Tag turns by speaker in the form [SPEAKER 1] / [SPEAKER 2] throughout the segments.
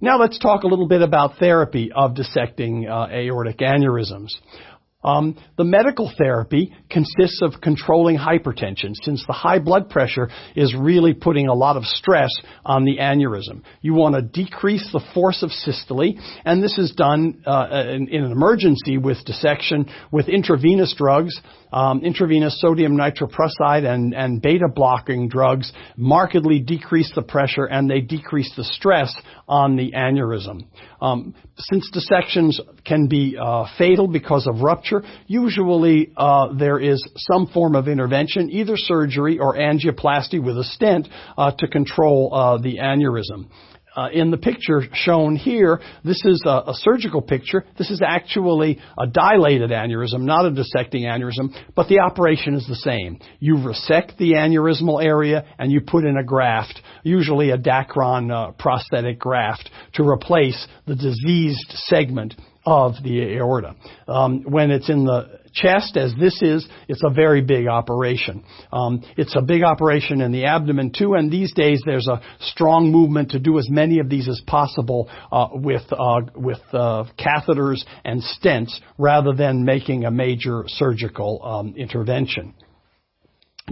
[SPEAKER 1] Now let's talk a little bit about therapy of dissecting aortic aneurysms. The medical therapy consists of controlling hypertension, since the high blood pressure is really putting a lot of stress on the aneurysm. You want to decrease the force of systole, and this is done in an emergency with dissection with intravenous drugs. Intravenous sodium nitroprusside and beta-blocking drugs markedly decrease the pressure, and they decrease the stress on the aneurysm. Since dissections can be fatal because of rupture, usually there is some form of intervention, either surgery or angioplasty with a stent to control the aneurysm. In the picture shown here, this is a surgical picture. This is actually a dilated aneurysm, not a dissecting aneurysm, but the operation is the same. You resect the aneurysmal area and you put in a graft, usually a Dacron prosthetic graft, to replace the diseased segment of the aorta. When it's in the chest, as this is, it's a very big operation. It's a big operation in the abdomen too, and these days there's a strong movement to do as many of these as possible with catheters and stents rather than making a major surgical intervention.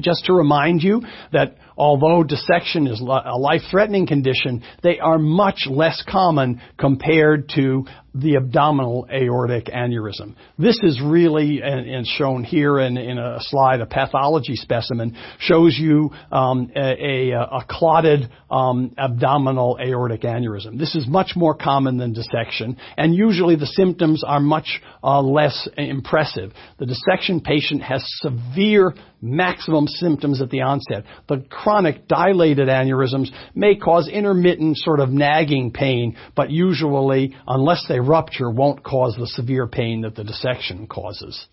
[SPEAKER 1] Just to remind you that although dissection is a life-threatening condition, they are much less common compared to the abdominal aortic aneurysm. This is really, and shown here in a slide, a pathology specimen, shows you a clotted abdominal aortic aneurysm. This is much more common than dissection, and usually the symptoms are much less impressive. The dissection patient has severe maximum symptoms at the onset. The chronic dilated aneurysms may cause intermittent sort of nagging pain, but usually, unless they rupture, won't cause the severe pain that the dissection causes.